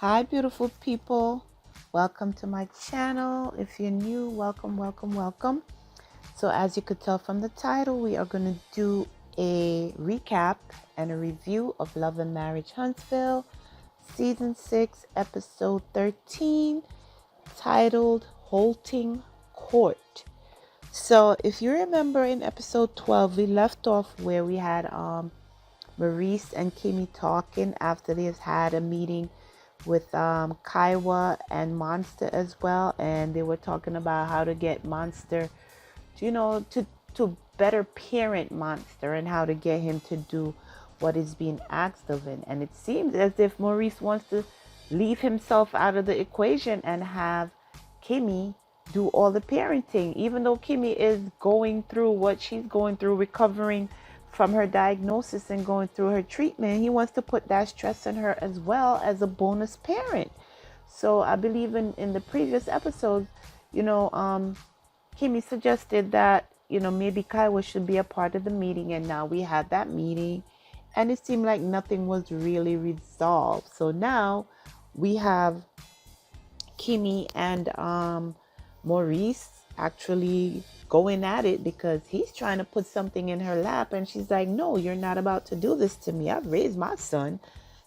Hi, beautiful people. Welcome to my channel. If you're new, welcome, welcome, welcome. So as you could tell from the title, we are going to do a recap and a review of Love and Marriage Huntsville, Season 6, Episode 13, titled Hol-ting Court. So if you remember in Episode 12, we left off where we had Maurice and Kimmy talking after they've had a meeting with Kaiwa and Monster as well, and they were talking about how to get Monster, to better parent Monster and how to get him to do what is being asked of him. And it seems as if Maurice wants to leave himself out of the equation and have Kimmy do all the parenting, even though Kimmy is going through what she's going through, recovering from her diagnosis and going through her treatment. He wants to put that stress on her as well as a bonus parent. So I believe in the previous episodes, Kimmy suggested that, maybe Kaiwa should be a part of the meeting. And now we had that meeting and it seemed like nothing was really resolved. So now we have Kimmy and Maurice actually going at it because he's trying to put something in her lap and she's like, no, you're not about to do this to me. I've raised my son.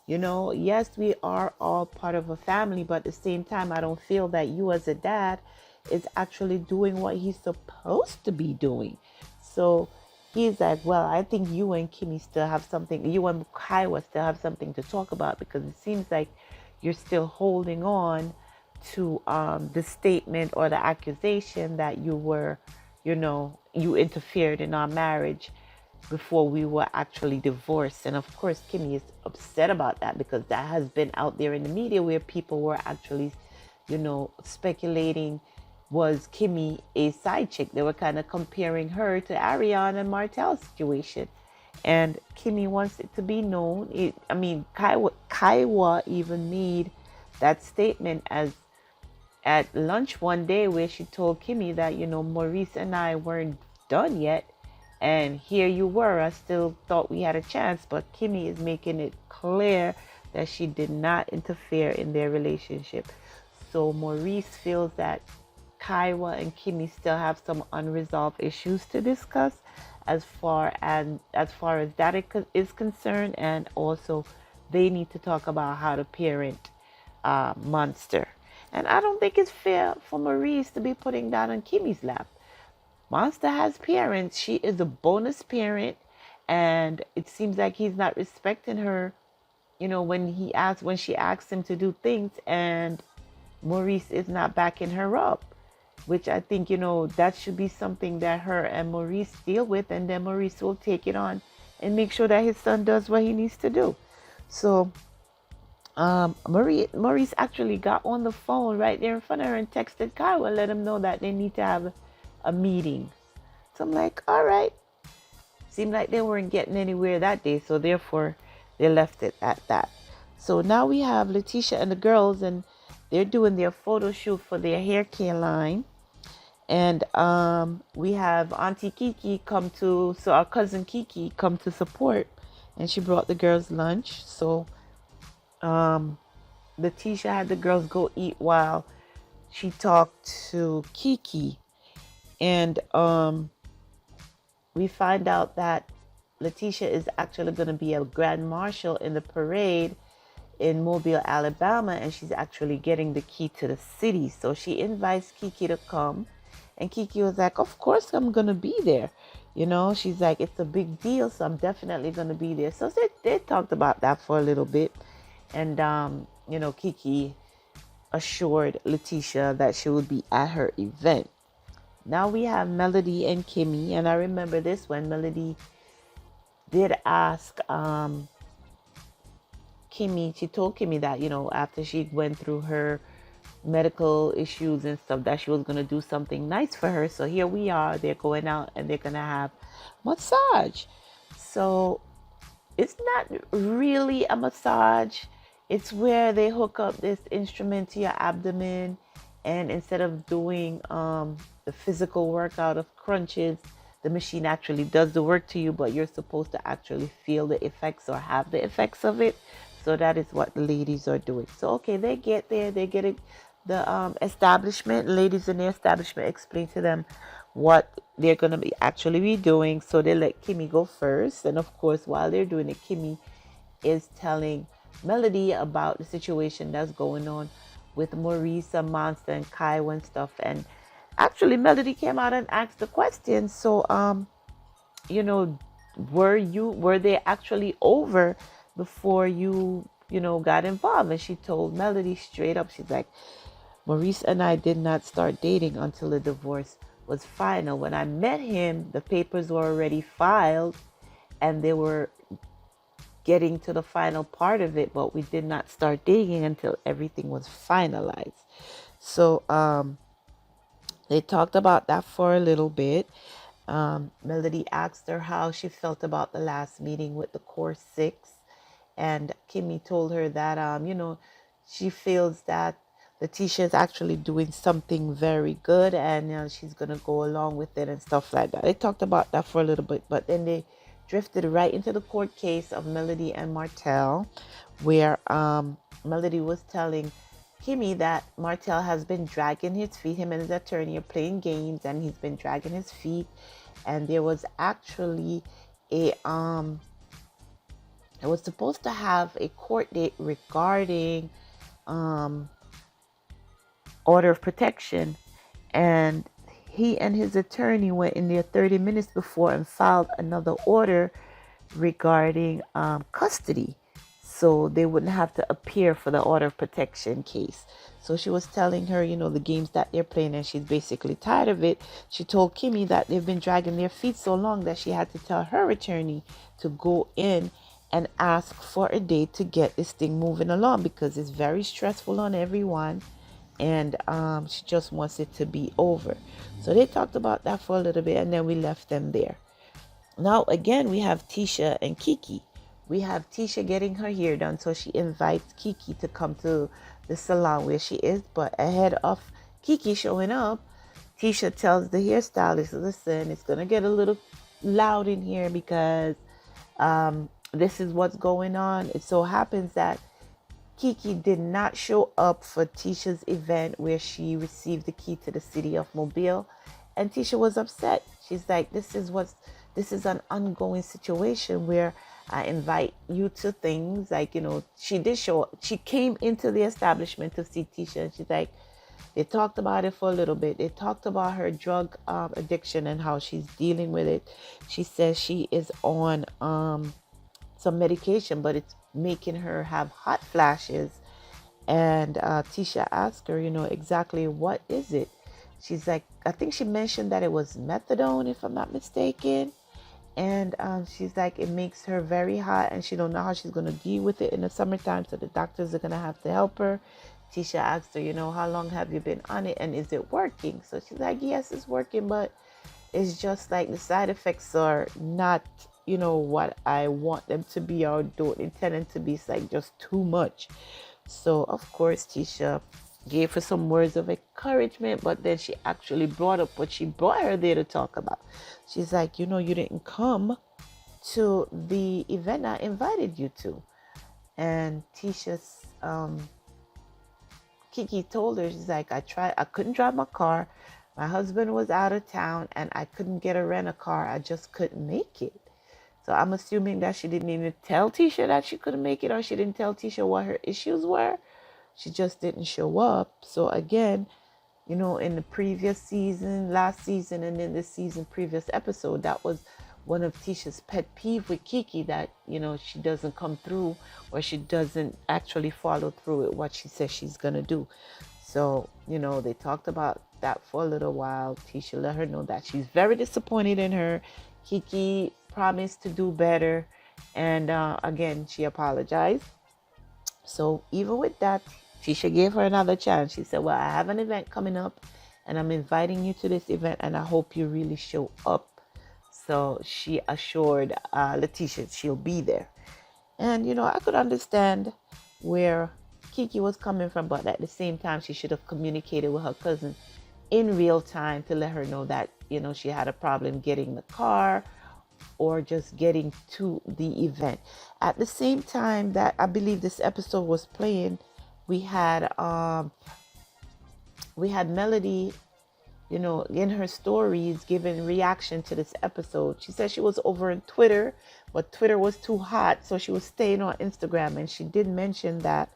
Yes, we are all part of a family, but at the same time, I don't feel that you as a dad is actually doing what he's supposed to be doing. So he's like, well, I think you and Kimmy still have something, you and Kaiwa still have something to talk about because it seems like you're still holding on to the statement or the accusation that you were, you interfered in our marriage before we were actually divorced. And of course, Kimmy is upset about that because that has been out there in the media where people were actually, speculating, was Kimmy a side chick? They were kind of comparing her to Ariane and Martell's situation. And Kimmy wants it to be known. Kaiwa even made that statement as at lunch one day where she told Kimmy that, Maurice and I weren't done yet. And here you were. I still thought we had a chance. But Kimmy is making it clear that she did not interfere in their relationship. So Maurice feels that Kaiwa and Kimmy still have some unresolved issues to discuss as far as that is concerned. And also they need to talk about how to parent Monster. And I don't think it's fair for Maurice to be putting that on Kimmy's lap. Monster has parents. She is a bonus parent. And it seems like he's not respecting her, when she asks him to do things and Maurice is not backing her up. Which I think, that should be something that her and Maurice deal with. And then Maurice will take it on and make sure that his son does what he needs to do. So Maurice actually got on the phone right there in front of her and texted Kyle and let him know that they need to have a meeting. So I'm like, all right. Seemed like they weren't getting anywhere that day, so therefore they left it at that. So now we have Letitia and the girls, and they're doing their photo shoot for their hair care line. And we have Auntie Kiki so our cousin Kiki come to support, and she brought the girls lunch. So Letitia had the girls go eat while she talked to Kiki. And we find out that Letitia is actually going to be a grand marshal in the parade in Mobile, Alabama, and she's actually getting the key to the city. So she invites Kiki to come, and Kiki was like, of course I'm going to be there. She's like, it's a big deal, so I'm definitely going to be there. So they talked about that for a little bit. And, Kiki assured Letitia that she would be at her event. Now we have Melody and Kimmy. And I remember this when Melody did ask Kimmy, she told Kimmy that, after she went through her medical issues and stuff, that she was going to do something nice for her. So here we are. They're going out and they're going to have massage. So it's not really a massage. It's where they hook up this instrument to your abdomen, and instead of doing the physical workout of crunches, the machine actually does the work to you, but you're supposed to actually feel the effects or have the effects of it. So that is what the ladies are doing. So okay, they get there, they get it. The establishment, ladies in the establishment explain to them what they're gonna be actually be doing. So they let Kimmy go first, and of course, while they're doing it, Kimmy is telling Melody about the situation that's going on with Maurice, Monster, and Kyle and stuff. And actually, Melody came out and asked the question. So, you know, were they actually over before you got involved? And she told Melody straight up, she's like, Maurice and I did not start dating until the divorce was final. When I met him, the papers were already filed and they were getting to the final part of it, but we did not start dating until everything was finalized. So they talked about that for a little bit. Melody asked her how she felt about the last meeting with the Core Six, and Kimmy told her that she feels that Letitia is actually doing something very good, and she's gonna go along with it and stuff like that. They talked about that for a little bit, but then they drifted right into the court case of Melody and Martell, where Melody was telling Kimmy that Martell has been dragging his feet. Him and his attorney are playing games, and he's been dragging his feet. And there was actually a I was supposed to have a court date regarding order of protection, and he and his attorney went in there 30 minutes before and filed another order regarding custody, so they wouldn't have to appear for the order of protection case. So she was telling her, the games that they're playing, and she's basically tired of it. She told Kimmy that they've been dragging their feet so long that she had to tell her attorney to go in and ask for a date to get this thing moving along, because it's very stressful on everyone, and she just wants it to be over. So they talked about that for a little bit, and then we left them there. Now again, we have Tisha and Kiki. We have Tisha getting her hair done, so she invites Kiki to come to the salon where she is. But ahead of Kiki showing up, Tisha tells the hairstylist, listen, it's going to get a little loud in here because this is what's going on. It so happens that Kiki did not show up for Tisha's event where she received the key to the city of Mobile, and Tisha was upset. She's like, this is an ongoing situation where I invite you to things. Like, she did show up. She came into the establishment to see Tisha, and she's like, they talked about it for a little bit. They talked about her drug addiction and how she's dealing with it. She says she is on some medication, but it's making her have hot flashes. And Tisha asked her, exactly what is it? She's like, I think she mentioned that it was methadone, if I'm not mistaken. And she's like, it makes her very hot, and she don't know how she's going to deal with it in the summertime, so the doctors are going to have to help her. Tisha asked her, how long have you been on it, and is it working? So she's like, yes, it's working, but it's just like the side effects are not, what I want them to be, or don't intend them to be. It's like just too much. So of course Tisha gave her some words of encouragement, but then she actually brought up what she brought her there to talk about. She's like, you didn't come to the event I invited you to. And Tisha's Kiki told her, she's like, I couldn't drive my car. My husband was out of town and I couldn't get a rent a car. I just couldn't make it. So I'm assuming that she didn't even tell Tisha that she couldn't make it, or she didn't tell Tisha what her issues were. She just didn't show up. So again, in the previous season, last season, and in this season, previous episode, that was one of Tisha's pet peeve with Kiki, that, she doesn't come through, or she doesn't actually follow through with what she says she's going to do. So, they talked about that for a little while. Tisha let her know that she's very disappointed in her. Kiki promised to do better. And again, she apologized. So even with that, Tisha gave her another chance. She said, well, I have an event coming up and I'm inviting you to this event, and I hope you really show up. So she assured Letitia she'll be there. And, I could understand where Kiki was coming from, but at the same time, she should have communicated with her cousin in real time to let her know that, she had a problem getting the car, or just getting to the event. At the same time that I believe this episode was playing, we had Melody, in her stories giving reaction to this episode. She said she was over on Twitter, but Twitter was too hot, so she was staying on Instagram. And she did mention that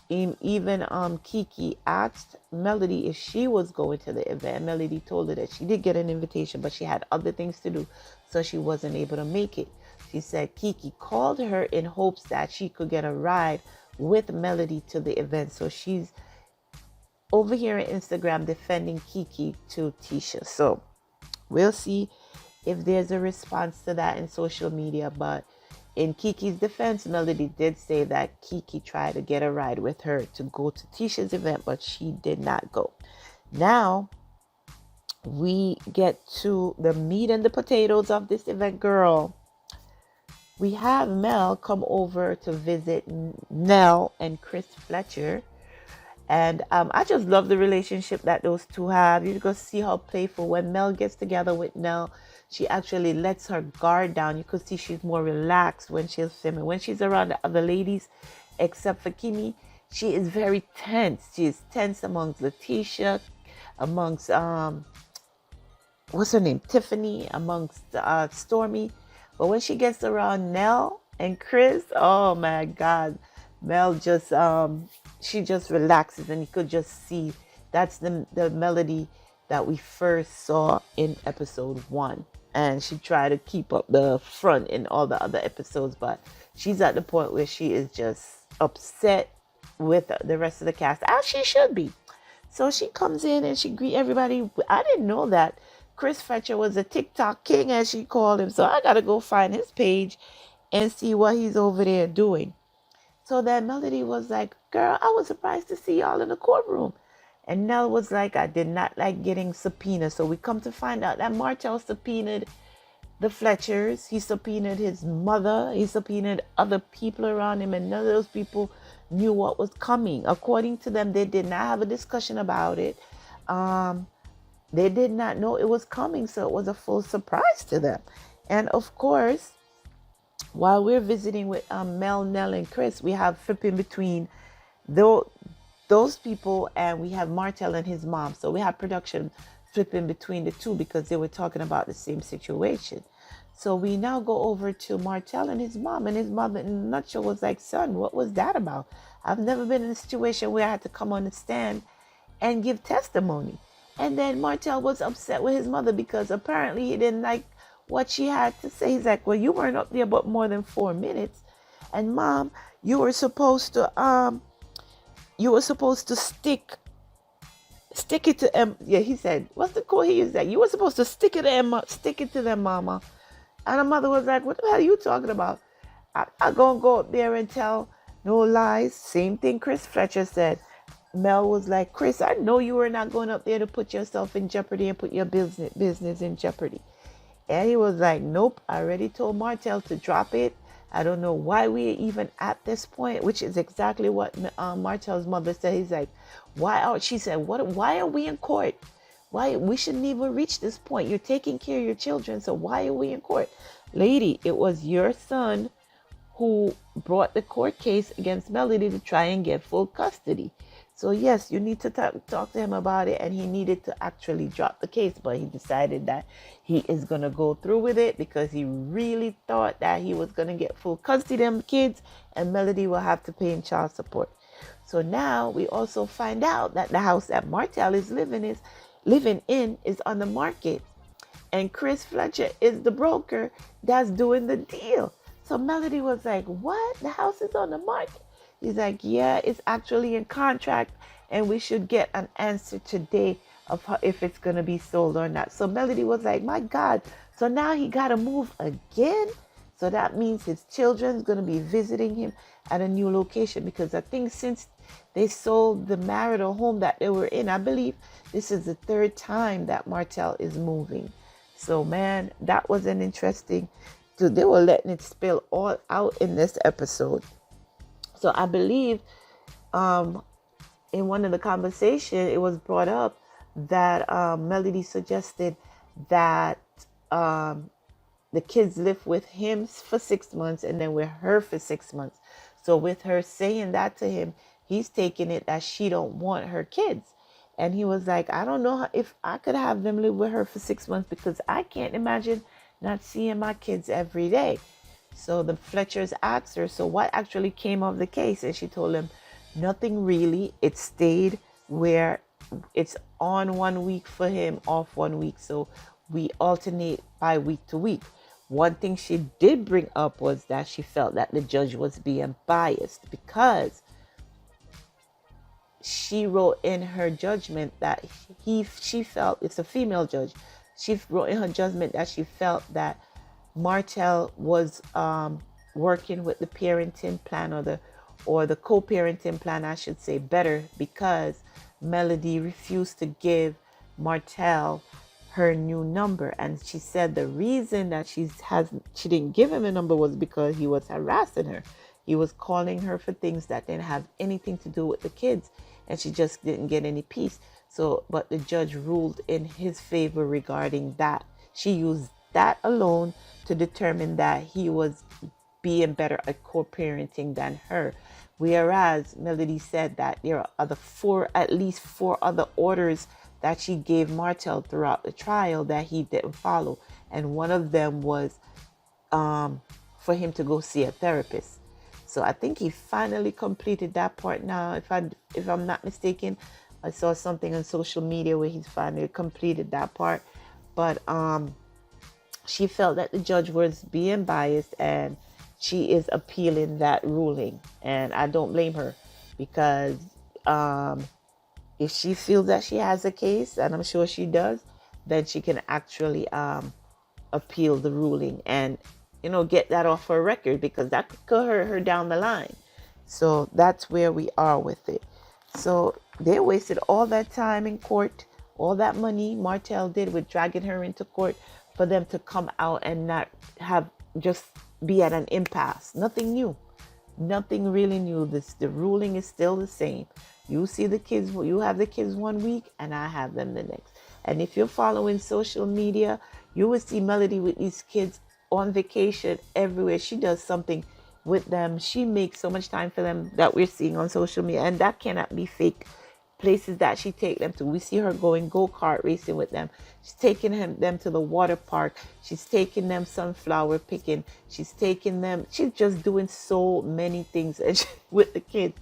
even Kiki asked Melody if she was going to the event. Melody told her that she did get an invitation, but she had other things to do, so she wasn't able to make it. She said Kiki called her in hopes that she could get a ride with Melody to the event. So she's over here on Instagram defending Kiki to Tisha. So we'll see if there's a response to that in social media. But in Kiki's defense, Melody did say that Kiki tried to get a ride with her to go to Tisha's event, but she did not go. Now we get to the meat and the potatoes of this event, girl. We have Mel come over to visit Nell and Chris Fletcher. And I just love the relationship that those two have. You can see how playful. When Mel gets together with Nell, she actually lets her guard down. You could see she's more relaxed when she's filming. When she's around the other ladies, except for Kimmy, she is very tense. She is tense amongst Letitia, amongst, what's her name? Tiffany, amongst Stormy. But when she gets around Nell and Chris, oh my God, Mel just, she just relaxes, and you could just see that's the Melody that we first saw in episode 1. And she tried to keep up the front in all the other episodes, but she's at the point where she is just upset with the rest of the cast, as she should be. So she comes in and she greets everybody. I didn't know that Chris Fletcher was a TikTok king, as she called him. So I got to go find his page and see what he's over there doing. So then Melody was like, girl, I was surprised to see y'all in the courtroom. And Nell was like, I did not like getting subpoenaed. So we come to find out that Martell subpoenaed the Fletchers. He subpoenaed his mother. He subpoenaed other people around him. And none of those people knew what was coming. According to them, they did not have a discussion about it. They did not know it was coming. So it was a full surprise to them. And of course, while we're visiting with Mel, Nell, and Chris, we have flipping between those people, and we have Martell and his mom. So we have production flipping between the two because they were talking about the same situation. So we now go over to Martell and his mom, and his mother in a nutshell was like, son, what was that about? I've never been in a situation where I had to come on the stand and give testimony. And then Martell was upset with his mother because apparently he didn't like what she had to say. He's like, well, you weren't up there but more than 4 minutes. And mom, you were supposed to stick it to them. Yeah, he said, what's the quote he used that? You were supposed to stick it to them, mama. And the mother was like, what the hell are you talking about? I'm going to go up there and tell no lies. Same thing Chris Fletcher said. Mel was like, Chris, I know you were not going up there to put yourself in jeopardy and put your business in jeopardy. And he was like, nope, I already told Martell to drop it. I don't know why we're even at this point, which is exactly what Martell's mother said. He's like, she said, why are we in court? Why? We shouldn't even reach this point. You're taking care of your children, so why are we in court? Lady, it was your son who brought the court case against Melody to try and get full custody. So yes, you need to talk to him about it, and he needed to actually drop the case, but he decided that he is going to go through with it because he really thought that he was going to get full custody of them kids and Melody will have to pay him child support. So now we also find out that the house that Martell is living in is on the market, and Chris Fletcher is the broker that's doing the deal. So Melody was like, what? The house is on the market? He's like, yeah, it's actually in contract, and we should get an answer today of if it's going to be sold or not. So Melody was like, my God. So now he got to move again. So that means his children's going to be visiting him at a new location, because I think since they sold the marital home that they were in, I believe this is the 3rd time that Martell is moving. So man, that was an interesting, they were letting it spill all out in this episode. So I believe in one of the conversations, it was brought up that Melody suggested that the kids lived with him for 6 months and then with her for 6 months. So with her saying that to him, he's taking it that she don't want her kids. And he was like, I don't know if I could have them live with her for 6 months, because I can't imagine not seeing my kids every day. So the Fletchers asked her, so what actually came of the case? And she told him, nothing really. It stayed where it's on 1 week for him, off 1 week. So we alternate by week to week. One thing she did bring up was that she felt that the judge was being biased, because she wrote in her judgment that she felt, it's a female judge, she wrote in her judgment that she felt that Martell was working with the parenting plan, or the co-parenting plan, I should say, better, because Melody refused to give Martell her new number. And she said the reason that she didn't give him a number was because he was harassing her. He was calling her for things that didn't have anything to do with the kids, and she just didn't get any peace. So, but the judge ruled in his favor regarding that. She used that alone to determine that he was being better at co-parenting than her. Whereas Melody said that there are at least four other orders that she gave Martell throughout the trial that he didn't follow. And one of them was for him to go see a therapist. So I think he finally completed that part now. If I'm not mistaken, I saw something on social media where he's finally completed that part. But she felt that the judge was being biased, and she is appealing that ruling. And I don't blame her, because if she feels that she has a case, and I'm sure she does, then she can actually appeal the ruling and, get that off her record, because that could hurt her down the line. So that's where we are with it. So they wasted all that time in court, all that money Martell did with dragging her into court, for them to come out and not have, just be at an impasse. Nothing new. Nothing really new. The ruling is still the same. You see the kids, you have the kids 1 week and I have them the next. And if you're following social media, you will see Melody with these kids on vacation everywhere. She does something with them. She makes so much time for them that we're seeing on social media, and that cannot be fake. Places that she take them to, we see her going go-kart racing with them. She's taking them to the water park. She's taking them sunflower picking. She's just doing so many things with the kids.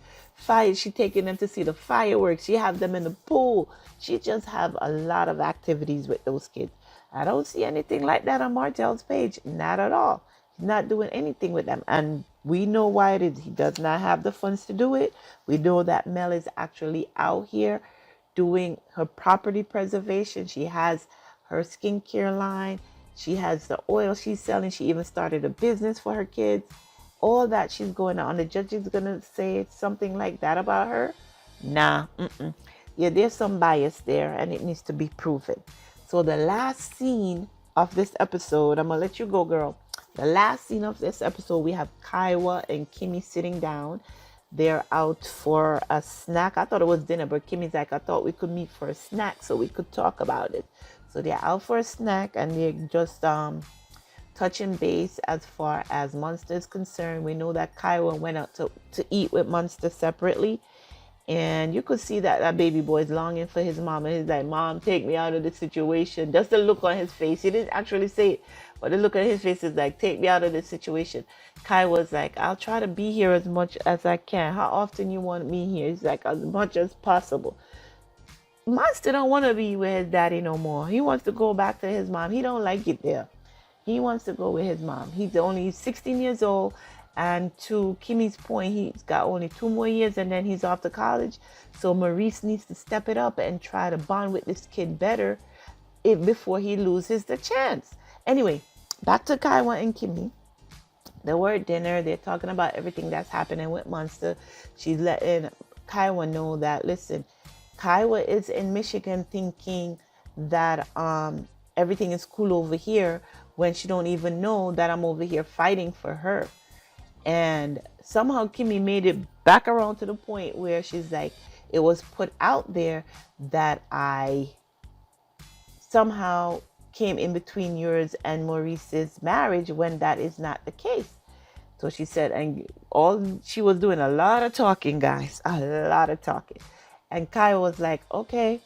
She's taking them to see the fireworks. She have them in the pool. She just have a lot of activities with those kids. I don't see anything like that on Martell's page. Not at all. He's not doing anything with them. And we know why it is. He does not have the funds to do it. We know that Mel is actually out here doing her property preservation. She has her skincare line. She has the oil she's selling. She even started a business for her kids. All that she's going on. The judge is going to say something like that about her? Nah. Yeah, there's some bias there, and it needs to be proven. So the last scene of this episode, I'm going to let you go, girl. The last scene of this episode, we have Kaiwa and Kimmy sitting down. They're out for a snack. I thought it was dinner, but Kimmy's like, I thought we could meet for a snack so we could talk about it. So they're out for a snack, and they're just touching base as far as Monster is concerned. We know that Kaiwa went out to eat with Monster separately. And you could see that baby boy is longing for his mom. And he's like, Mom, take me out of this situation. Just the look on his face. He didn't actually say it, but the look on his face is like, take me out of this situation. Kai was like, I'll try to be here as much as I can. How often you want me here? He's like, as much as possible. Monster don't want to be with his daddy no more. He wants to go back to his mom. He don't like it there. He wants to go with his mom. He's only 16 years old. And to Kimmy's point, he's got only 2 more years and then he's off to college. So Maurice needs to step it up and try to bond with this kid better before he loses the chance. Anyway, back to Kaiwa and Kimmy. They were at dinner. They're talking about everything that's happening with Monster. She's letting Kaiwa know that, listen, Kaiwa is in Michigan thinking that everything is cool over here when she don't even know that I'm over here fighting for her. And somehow Kimmy made it back around to the point where she's like, it was put out there that I somehow came in between yours and Maurice's marriage when that is not the case. So she said, and all she was doing a lot of talking, guys, a lot of talking. And Kai was like, okay,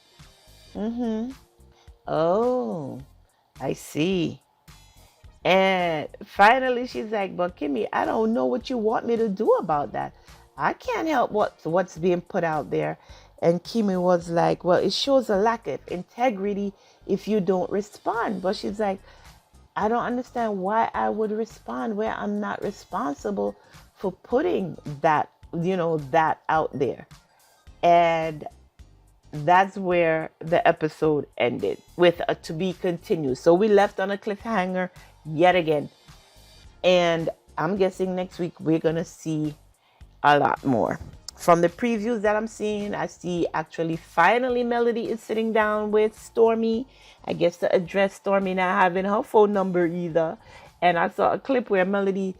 oh, I see. And finally she's like, but Kimmy, I don't know what you want me to do about that. I can't help what's being put out there. And Kimmy was like, well, it shows a lack of integrity if you don't respond. But she's like, I don't understand why I would respond where I'm not responsible for putting that, that out there. And that's where the episode ended with a to be continued. So we left on a cliffhanger yet again. And I'm guessing next week we're going to see a lot more. From the previews that I'm seeing, I see actually finally Melody is sitting down with Stormy. I guess to address Stormy not having her phone number either. And I saw a clip where Melody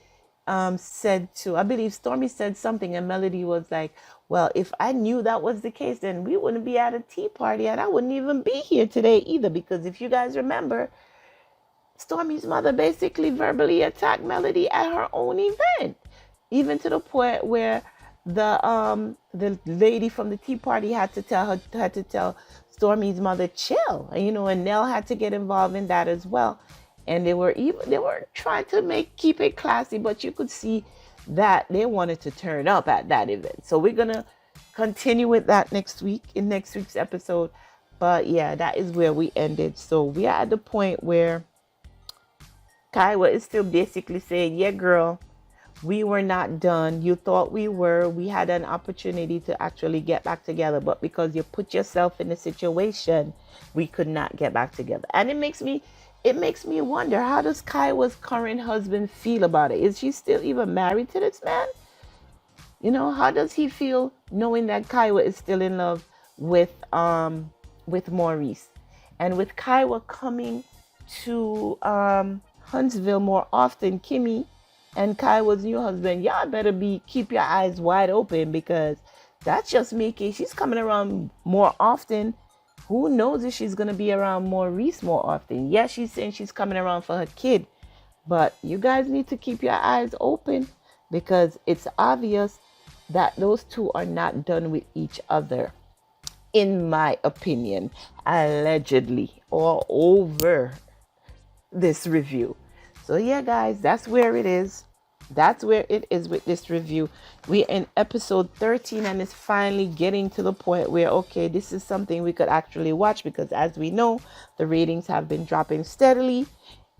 said to, I believe Stormy said something, and Melody was like, well, if I knew that was the case, then we wouldn't be at a tea party and I wouldn't even be here today either. Because if you guys remember, Stormy's mother basically verbally attacked Melody at her own event, even to the point where the lady from the tea party had to tell Stormy's mother chill, and Nell had to get involved in that as well. And they were trying to keep it classy, but you could see that they wanted to turn up at that event. So we're gonna continue with that next week in next week's episode. But yeah, that is where we ended. So we are at the point where Kaiwa is still basically saying, yeah, girl, we were not done. You thought we were. We had an opportunity to actually get back together, but because you put yourself in a situation, we could not get back together. And it makes me wonder, how does Kaiwa's current husband feel about it? Is she still even married to this man? How does he feel knowing that Kaiwa is still in love with Maurice? And with Kaiwa coming to Huntsville more often, Kimmy and Kaiwa's new husband, y'all better keep your eyes wide open, because that's just making, she's coming around more often. Who knows if she's going to be around Maurice more often? Yes, she's saying she's coming around for her kid, but you guys need to keep your eyes open, because it's obvious that those two are not done with each other, in my opinion, allegedly, all over this review. So yeah, guys, that's where it is. That's where it is with this review. We're in episode 13, and it's finally getting to the point where, okay, this is something we could actually watch, because as we know, the ratings have been dropping steadily.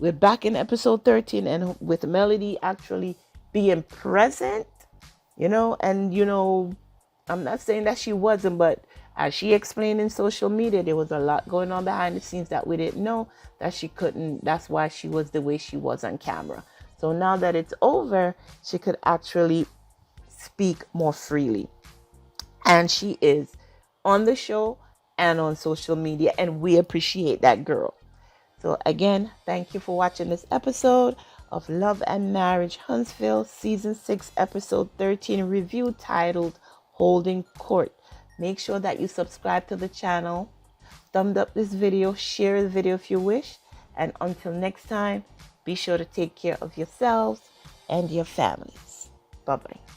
We're back in episode 13, and with Melody actually being present, and I'm not saying that she wasn't, but as she explained in social media, there was a lot going on behind the scenes that we didn't know, that she couldn't. That's why she was the way she was on camera. So now that it's over, she could actually speak more freely. And she is on the show and on social media, and we appreciate that, girl. So again, thank you for watching this episode of Love and Marriage Huntsville, Season 6, Episode 13 review titled Hol-ting Court. Make sure that you subscribe to the channel, thumb up this video, share the video if you wish, and until next time, be sure to take care of yourselves and your families. Bye-bye.